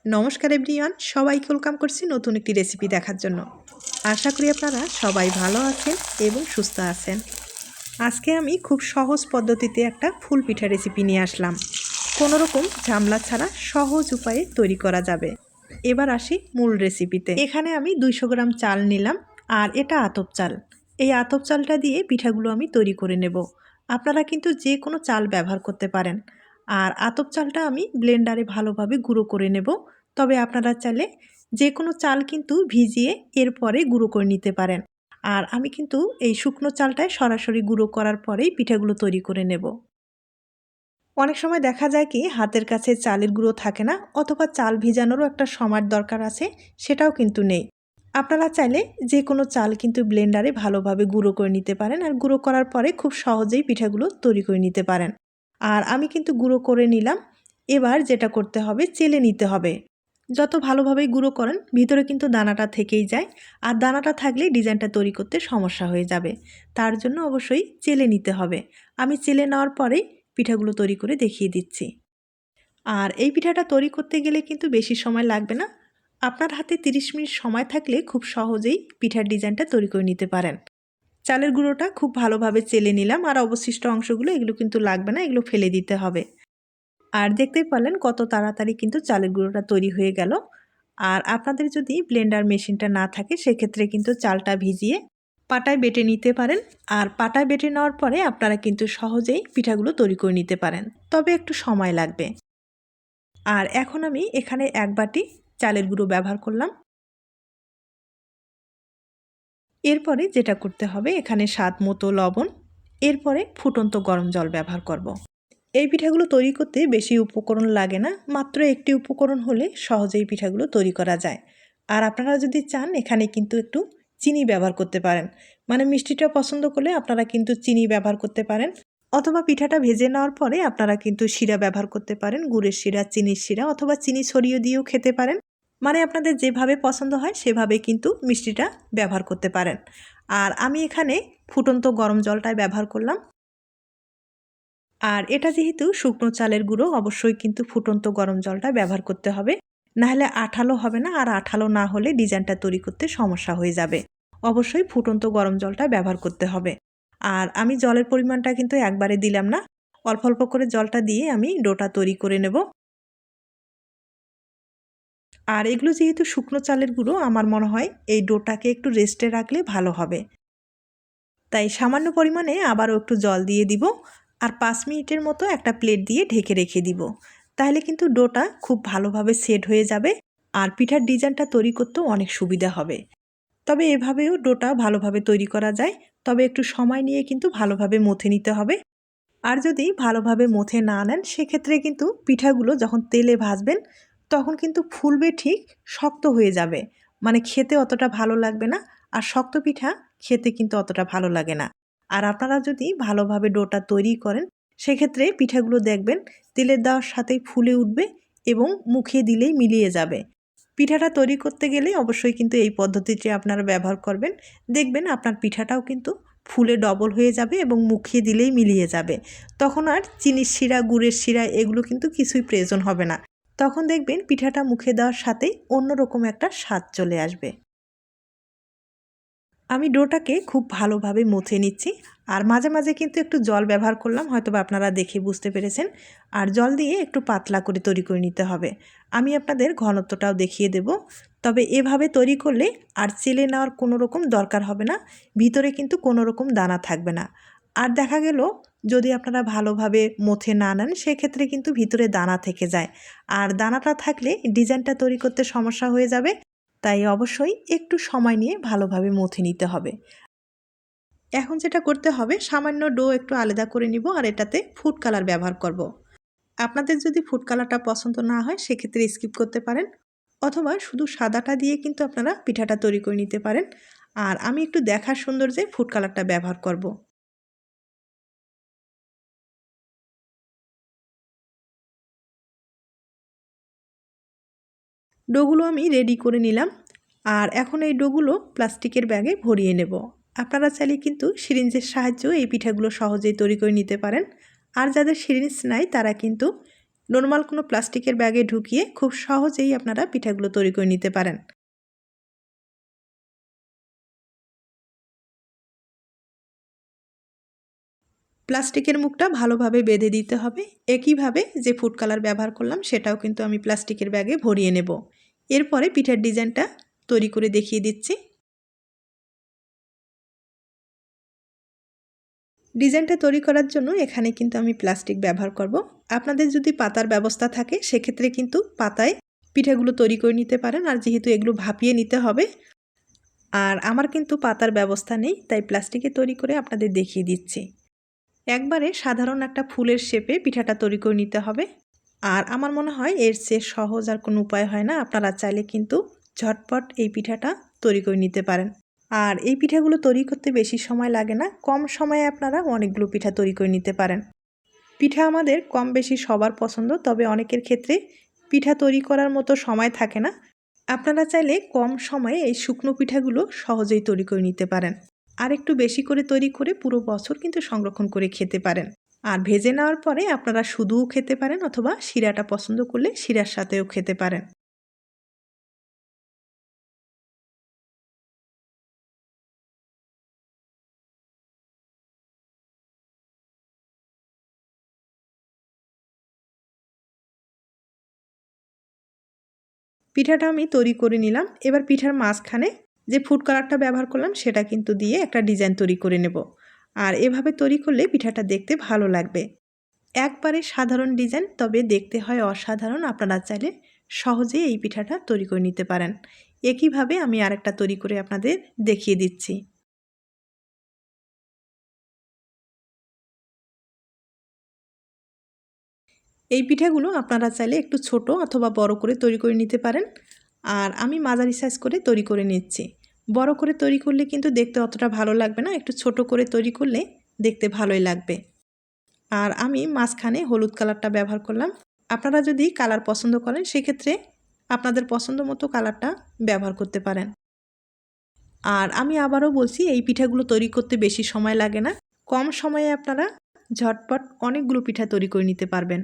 নমস্কার এভরিওয়ান, সবাইকে ওয়েলকাম করছি নতুন একটি রেসিপি দেখার জন্য। আশা করি আপনারা সবাই ভালো আছেন এবং সুস্থ আছেন। আজকে আমি খুব সহজ পদ্ধতিতে একটা ফুল পিঠা রেসিপি নিয়ে আসলাম। কোনো রকম ঝামেলা ছাড়া সহজ উপায়ে তৈরি করা যাবে। এবার আসি মূল রেসিপিতে। এখানে আমি 200 গ্রাম চাল নিলাম, আর এটা আতপ চাল। এই আতপ চালটা দিয়ে পিঠাগুলো আমি তৈরি করে নেব। আপনারা কিন্তু যে কোনো চাল ব্যবহার করতে পারেন। আর আতপ চালটা আমি ব্লেন্ডারে ভালোভাবে গুঁড়ো করে নেব। তবে আপনারা চাইলে যে কোনো চাল কিন্তু ভিজিয়ে এরপরে গুঁড়ো করে নিতে পারেন। আর আমি কিন্তু এই শুকনো চালটায় সরাসরি গুঁড়ো করার পরেই পিঠাগুলো তৈরি করে নেব। অনেক সময় দেখা যায় কি হাতের কাছে চালের গুঁড়ো থাকে না, অথবা চাল ভিজানোরও একটা সময়ের দরকার আছে, সেটাও কিন্তু নেই। আপনারা চাইলে যে কোনো চাল কিন্তু ব্লেন্ডারে ভালোভাবে গুঁড়ো করে নিতে পারেন, আর গুঁড়ো করার পরে খুব সহজেই পিঠাগুলো তৈরি করে নিতে পারেন। আর আমি কিন্তু গুঁড়ো করে নিলাম। এবার যেটা করতে হবে, চেলে নিতে হবে। যত ভালোভাবেই গুঁড়ো করেন ভিতরে কিন্তু দানাটা থেকেই যায়, আর দানাটা থাকলে ডিজাইনটা তৈরি করতে সমস্যা হয়ে যাবে। তার জন্য অবশ্যই চেলে নিতে হবে। আমি চেলে নেওয়ার পরেই পিঠাগুলো তৈরি করে দেখিয়ে দিচ্ছি। আর এই পিঠাটা তৈরি করতে গেলে কিন্তু বেশি সময় লাগবে না। আপনার হাতে 30 মিনিট সময় থাকলে খুব সহজেই পিঠার ডিজাইনটা তৈরি করে নিতে পারেন। চালের গুঁড়োটা খুব ভালোভাবে চেলে নিলাম, আর অবশিষ্ট অংশগুলো এগুলো কিন্তু লাগবে না, এগুলো ফেলে দিতে হবে। আর দেখতেই পারলেন কত তাড়াতাড়ি কিন্তু চালের গুঁড়োটা তৈরি হয়ে গেল। আর আপনাদের যদি ব্লেন্ডার মেশিনটা না থাকে সেক্ষেত্রে কিন্তু চালটা ভিজিয়ে পাটায় বেটে নিতে পারেন। আর পাটায় বেটে নেওয়ার পরে আপনারা কিন্তু সহজেই পিঠাগুলো তৈরি করে নিতে পারেন, তবে একটু সময় লাগবে। আর এখন আমি এখানে 1 বাটি চালের গুঁড়ো ব্যবহার করলাম। এরপরে যেটা করতে হবে, এখানে স্বাদ মতো লবণ, এরপরে ফুটন্ত গরম জল ব্যবহার করব। এই পিঠাগুলো তৈরি করতে বেশি উপকরণ লাগে না, মাত্র একটি উপকরণ হলে সহজেই পিঠাগুলো তৈরি করা যায়। আর আপনারা যদি চান এখানে কিন্তু একটু চিনি ব্যবহার করতে পারেন, মানে মিষ্টিটা পছন্দ করলে আপনারা কিন্তু চিনি ব্যবহার করতে পারেন। অথবা পিঠাটা ভেজে নেওয়ার পরে আপনারা কিন্তু শিরা ব্যবহার করতে পারেন, গুড়ের শিরা, চিনির শিরা, অথবা চিনি ছড়িয়ে দিয়েও খেতে পারেন। মানে আপনাদের যেভাবে পছন্দ হয় সেভাবে কিন্তু মিষ্টিটা ব্যবহার করতে পারেন। আর আমি এখানে ফুটন্ত গরম জলটাই ব্যবহার করলাম। আর এটা যেহেতু শুকনো চালের গুঁড়ো, অবশ্যই কিন্তু ফুটন্ত গরম জলটা ব্যবহার করতে হবে, নাহলে আঠালো হবে না, আর আঠালো না হলে ডিজাইনটা তৈরি করতে সমস্যা হয়ে যাবে। অবশ্যই ফুটন্ত গরম জলটা ব্যবহার করতে হবে। আর আমি জলের পরিমাণটা কিন্তু একবারে দিলাম না, অল্প অল্প করে জলটা দিয়ে আমি ডোটা তৈরি করে নেব। আর এগুলো যেহেতু শুকনো চালের গুঁড়ো, আমার মনে হয় এই ডোটাকে একটু রেস্টে রাখলে ভালো হবে। তাই সামান্য পরিমাণে আবারও একটু জল দিয়ে দিব, আর 5 মিনিটের মতো একটা প্লেট দিয়ে ঢেকে রেখে দিব। তাহলে কিন্তু ডোটা খুব ভালোভাবে সেট হয়ে যাবে, আর পিঠার ডিজাইনটা তৈরি করতেও অনেক সুবিধা হবে। তবে এভাবেও ডোটা ভালোভাবে তৈরি করা যায়, তবে একটু সময় নিয়ে কিন্তু ভালোভাবে মথে নিতে হবে। আর যদি ভালোভাবে মথে না নেন সেক্ষেত্রে কিন্তু পিঠাগুলো যখন তেলে ভাজবেন তখন কিন্তু ফুলবে ঠিক, শক্ত হয়ে যাবে, মানে খেতে অতটা ভালো লাগবে না। আর শক্ত পিঠা খেতে কিন্তু অতটা ভালো লাগে না। আর আপনারা যদি ভালোভাবে ডোটা তৈরি করেন সেক্ষেত্রে পিঠাগুলো দেখবেন তেলের দেওয়ার সাথেই ফুলে উঠবে এবং মুখে দিলেই মিলিয়ে যাবে। পিঠাটা তৈরি করতে গেলে অবশ্যই কিন্তু এই পদ্ধতিটি আপনারা ব্যবহার করবেন। দেখবেন আপনার পিঠাটাও কিন্তু ফুলে ডবল হয়ে যাবে এবং মুখে দিলেই মিলিয়ে যাবে। তখন আর চিনির শিরা, গুড়ের শিরা এগুলো কিন্তু কিছুই প্রয়োজন হবে না। তখন দেখবেন পিঠাটা মুখে দেওয়ার সাথেই অন্যরকম একটা স্বাদ চলে আসবে। আমি ডোটাকে খুব ভালোভাবে মুছে নিচ্ছি, আর মাঝে মাঝে কিন্তু একটু জল ব্যবহার করলাম, হয়তোবা আপনারা দেখে বুঝতে পেরেছেন। আর জল দিয়ে একটু পাতলা করে তৈরি করে নিতে হবে। আমি আপনাদের ঘনত্বটাও দেখিয়ে দেব। তবে এভাবে তৈরি করলে আর চেলে নেওয়ার কোনো রকম দরকার হবে না, ভিতরে কিন্তু কোনো রকম দানা থাকবে না। আর দেখা গেল যদি আপনারা ভালোভাবে মুছে না নেন সেক্ষেত্রে কিন্তু ভিতরে দানা থেকে যায়, আর দানাটা থাকলে ডিজাইনটা তৈরি করতে সমস্যা হয়ে যাবে। তাই অবশ্যই একটু সময় নিয়ে ভালোভাবে মথে নিতে হবে। এখন যেটা করতে হবে, সামান্য ডো একটু আলাদা করে নিব, আর এটাতে ফুড কালার ব্যবহার করব। আপনাদের যদি ফুড কালারটা পছন্দ না হয় সেক্ষেত্রে স্কিপ করতে পারেন, অথবা শুধু সাদাটা দিয়ে কিন্তু আপনারা পিঠাটা তৈরি করে নিতে পারেন। আর আমি একটু দেখার সৌন্দর্যে ফুড কালারটা ব্যবহার করব। ডোগুলো আমি রেডি করে নিলাম, আর এখন এই ডোগুলো প্লাস্টিকের ব্যাগে ভরিয়ে নেব। আপনারা চাইলে কিন্তু সিরিঞ্জের সাহায্যেও এই পিঠাগুলো সহজেই তৈরি করে নিতে পারেন। আর যাদের সিরিঞ্জ নাই তারা কিন্তু নর্মাল কোনো প্লাস্টিকের ব্যাগে ঢুকিয়ে খুব সহজেই আপনারা পিঠাগুলো তৈরি করে নিতে পারেন। প্লাস্টিকের মুখটা ভালোভাবে বেঁধে দিতে হবে। একইভাবে যে ফুড কালার ব্যবহার করলাম সেটাও কিন্তু আমি প্লাস্টিকের ব্যাগে ভরিয়ে নেব। এরপরে পিঠার ডিজাইনটা তৈরি করে দেখিয়ে দিচ্ছি। ডিজাইনটা তৈরি করার জন্য এখানে কিন্তু আমি প্লাস্টিক ব্যবহার করব। আপনাদের যদি পাতার ব্যবস্থা থাকে সেক্ষেত্রে কিন্তু পাতায় পিঠাগুলো তৈরি করে নিতে পারেন। আর যেহেতু এগুলো ভাপিয়ে নিতে হবে, আর আমার কিন্তু পাতার ব্যবস্থা নেই, তাই প্লাস্টিকে তৈরি করে আপনাদের দেখিয়ে দিচ্ছি। একবারে সাধারণ একটা ফুলের শেপে পিঠাটা তৈরি করে নিতে হবে। আর আমার মনে হয় এর চেয়ে সহজ আর কোনো উপায় হয় না। আপনারা চাইলে কিন্তু ঝটপট এই পিঠাটা তৈরি করে নিতে পারেন। আর এই পিঠাগুলো তৈরি করতে বেশি সময় লাগে না, কম সময়ে আপনারা অনেকগুলো পিঠা তৈরি করে নিতে পারেন। পিঠা আমাদের কম বেশি সবার পছন্দ, তবে অনেকের ক্ষেত্রে পিঠা তৈরি করার মতো সময় থাকে না। আপনারা চাইলে কম সময়ে এই শুকনো পিঠাগুলো সহজেই তৈরি করে নিতে পারেন। আর একটু বেশি করে তৈরি করে পুরো বছর কিন্তু সংরক্ষণ করে খেতে পারেন। আর ভেজে নেওয়ার পরে আপনারা শুধুও খেতে পারেন, অথবা শিরাটা পছন্দ করলে শিরার সাথেও খেতে পারেন। পিঠাটা আমি তৈরি করে নিলাম। এবার পিঠার মাঝখানে যে ফুড কালারটা ব্যবহার করলাম সেটা কিন্তু দিয়ে একটা ডিজাইন তৈরি করে নেব। আর এভাবে তৈরি করলে পিঠাটা দেখতে ভালো লাগবে। একবারে সাধারণ ডিজাইন, তবে দেখতে হয় অসাধারণ। আপনারা চাইলে সহজেই এই পিঠাটা তৈরি করে নিতে পারেন। একইভাবে আমি আরেকটা তৈরি করে আপনাদের দেখিয়ে দিচ্ছি। এই পিঠাগুলো আপনারা চাইলে একটু ছোট অথবা বড় করে তৈরি করে নিতে পারেন। আর আমি মাঝারি সাইজ করে তৈরি করে নিচ্ছি। বড় করে তৈরি করলে কিন্তু দেখতে অতটা ভালো লাগবে না, একটু ছোট করে তৈরি করলে দেখতে ভালোই লাগবে। আর আমি মাঝখানে হলুদ কালারটা ব্যবহার করলাম। আপনারা যদি কালার পছন্দ করেন সেক্ষেত্রে আপনাদের পছন্দ মতো কালারটা ব্যবহার করতে পারেন। আর আমি আবারও বলছি, এই পিঠাগুলো তৈরি করতে বেশি সময় লাগে না, কম সময়ে আপনারা ঝটপট অনেকগুলো পিঠা তৈরি করে নিতে পারবেন।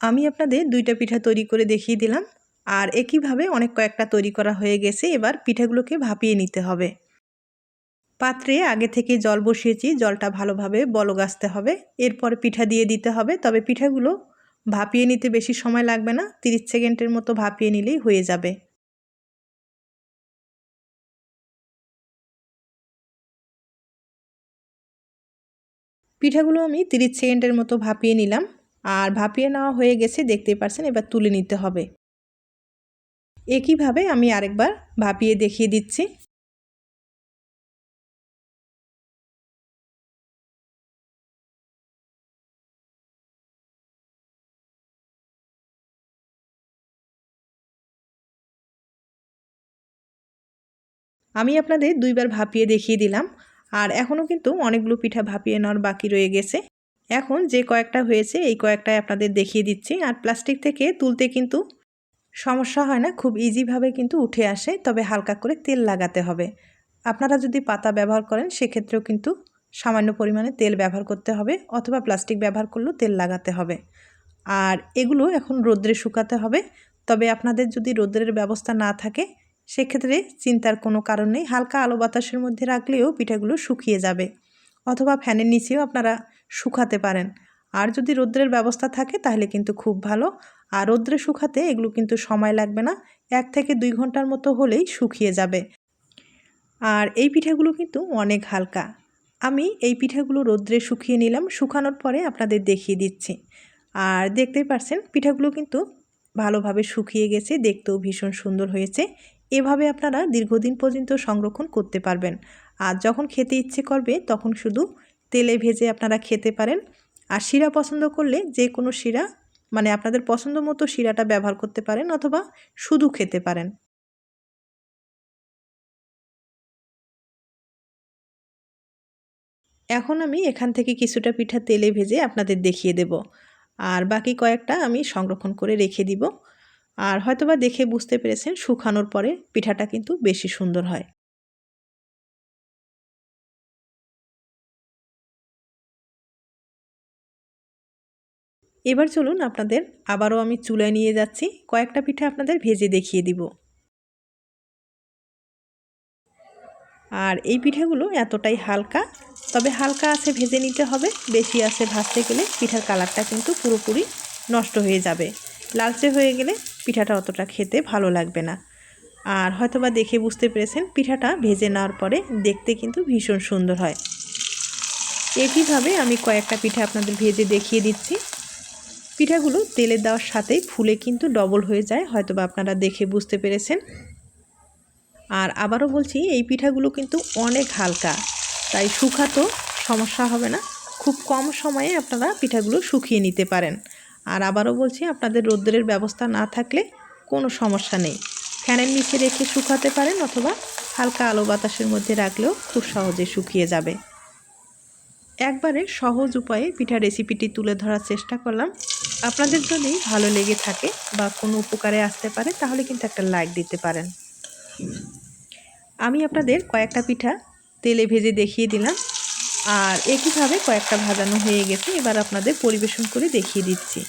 আমি আপনাদের ২টা পিঠা তৈরি করে দেখিয়ে দিলাম। আর একইভাবে অনেক কয়েকটা তৈরি করা হয়ে গেছে। এবার পিঠাগুলোকে ভাপিয়ে নিতে হবে। পাত্রে আগে থেকে জল বসিয়েছি, জলটা ভালোভাবে বলক আসতে হবে। এরপর পিঠা দিয়ে দিতে হবে। তবে পিঠাগুলো ভাপিয়ে নিতে বেশি সময় লাগবে না, 30 সেকেন্ডের মতো ভাপিয়ে নিলেই হয়ে যাবে। পিঠাগুলো আমি 30 সেকেন্ডের মতো ভাপিয়ে নিলাম। আর ভাপিয়ে নেওয়া হয়ে গেছে, দেখতেই পাচ্ছেন। এবার তুলে নিতে হবে। একইভাবে আমি আরেকবার ভাপিয়ে দেখিয়ে দিচ্ছি। আমি আপনাদের 2বার ভাপিয়ে দেখিয়ে দিলাম। আর এখনও কিন্তু অনেকগুলো পিঠা ভাপিয়ে নেওয়ার বাকি রয়ে গেছে। এখন যে কয়েকটা হয়েছে এই কয়েকটাই আপনাদের দেখিয়ে দিচ্ছি। আর প্লাস্টিক থেকে তুলতে কিন্তু সমস্যা হয় না, খুব ইজিভাবে কিন্তু উঠে আসে। তবে হালকা করে তেল লাগাতে হবে। আপনারা যদি পাতা ব্যবহার করেন সেক্ষেত্রেও কিন্তু সামান্য পরিমাণে তেল ব্যবহার করতে হবে, অথবা প্লাস্টিক ব্যবহার করলেও তেল লাগাতে হবে। আর এগুলো এখন রোদ্রে শুকাতে হবে। তবে আপনাদের যদি রোদ্রের ব্যবস্থা না থাকে সেক্ষেত্রে চিন্তার কোনো কারণ নেই, হালকা আলো বাতাসের মধ্যে রাখলেও পিঠাগুলো শুকিয়ে যাবে, অথবা ফ্যানের নিচেও আপনারা শুকাতে পারেন। আর যদি রোদ্রের ব্যবস্থা থাকে তাহলে কিন্তু খুব ভালো। আর রোদ্রে শুকাতে এগুলো কিন্তু সময় লাগবে না, 1 থেকে 2 ঘন্টার মতো হলেই শুকিয়ে যাবে। আর এই পিঠাগুলো কিন্তু অনেক হালকা। আমি এই পিঠাগুলো রোদ্রে শুকিয়ে নিলাম, শুকানোর পরে আপনাদের দেখিয়ে দিচ্ছি। আর দেখতেই পাচ্ছেন পিঠাগুলো কিন্তু ভালোভাবে শুকিয়ে গেছে, দেখতেও ভীষণ সুন্দর হয়েছে। এভাবে আপনারা দীর্ঘদিন পর্যন্ত সংরক্ষণ করতে পারবেন। আর যখন খেতে ইচ্ছে করবে তখন শুধু তেলে ভেজে আপনারা খেতে পারেন। আর শিরা পছন্দ করলে যে কোনো শিরা, মানে আপনাদের পছন্দ মতো শিরাটা ব্যবহার করতে পারেন, অথবা শুধু খেতে পারেন। এখন আমি এখান থেকে কিছুটা পিঠা তেলে ভেজে আপনাদের দেখিয়ে দেব। আর বাকি কয়েকটা আমি সংরক্ষণ করে রেখে দিব। আর হয়তোবা দেখে বুঝতে পেরেছেন শুকানোর পরে পিঠাটা কিন্তু বেশি সুন্দর হয়। এবার চলুন আপনাদের আবারও আমি চুলায় নিয়ে যাচ্ছি, কয়েকটা পিঠা আপনাদের ভেজে দেখিয়ে দিব। আর এই পিঠাগুলো এতটাই হালকা, তবে হালকা আছে ভেজে নিতে হবে, বেশি আছে ভাজতে গেলে পিঠার কালারটা কিন্তু পুরোপুরি নষ্ট হয়ে যাবে। লালচে হয়ে গেলে পিঠাটা অতটা খেতে ভালো লাগবে না। আর হয়তোবা দেখে বুঝতে পেরেছেন পিঠাটা ভেজে নেওয়ার পরে দেখতে কিন্তু ভীষণ সুন্দর হয়। একইভাবে আমি কয়েকটা পিঠা আপনাদের ভেজে দেখিয়ে দিচ্ছি। পিঠাগুলো তেলে দেওয়ার সাথেই ফুলে কিন্তু ডবল হয়ে যায়, হয়তোবা আপনারা দেখে বুঝতে পেরেছেন। আর আবারও বলছি এই পিঠাগুলো কিন্তু অনেক হালকা, তাই শুকাতেও সমস্যা হবে না। খুব কম সময়ে আপনারা পিঠাগুলো শুকিয়ে নিতে পারেন। আর আবারও বলছি আপনাদের রোদ্রের ব্যবস্থা না থাকলে কোনো সমস্যা নেই, ফ্যানের নিচে রেখে শুকাতে পারেন, অথবা হালকা আলো বাতাসের মধ্যে রাখলেও খুব সহজে শুকিয়ে যাবে। একবারে সহজ উপায়ে পিঠা রেসিপিটি তুলে ধরার চেষ্টা করলাম। আপনাদের যদি ভালো লেগে থাকে বা কোনো উপকারে আসতে পারে তাহলে কিন্তু একটা লাইক দিতে পারেন। আমি আপনাদের কয়েকটা পিঠা তেলে ভেজে দেখিয়ে দিলাম, আর একইভাবে কয়েকটা ভাজানো হয়ে গেছে। এবার আপনাদের পরিবেশন করে দেখিয়ে দিচ্ছি।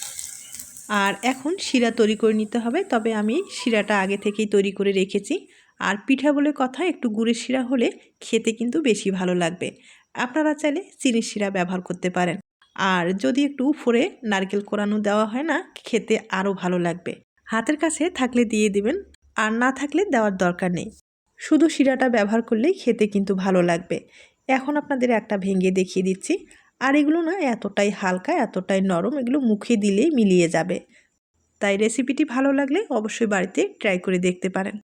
আর এখন শিরা তৈরি করে নিতে হবে, তবে আমি শিরাটা আগে থেকেই তৈরি করে রেখেছি। আর পিঠা বলে কথা, একটু গুড়ের শিরা হলে খেতে কিন্তু বেশি ভালো লাগবে। আপনারা চাইলে চিনির শিরা ব্যবহার করতে পারেন। আর যদি একটু উপরে নারকেল কোরানো দেওয়া হয় না, খেতে আরও ভালো লাগবে। হাতের কাছে থাকলে দিয়ে দিবেন, আর না থাকলে দেওয়ার দরকার নেই। শুধু শিরাটা ব্যবহার করলেই খেতে কিন্তু ভালো লাগবে। এখন আপনাদের একটা ভেঙে দেখিয়ে দিচ্ছি। আর এগুলো না এতটাই হালকা, এতটাই নরম, এগুলো মুখে দিলেই মিলিয়ে যাবে। তাই রেসিপিটি ভালো লাগলে অবশ্যই বাড়িতে ট্রাই করে দেখতে পারেন।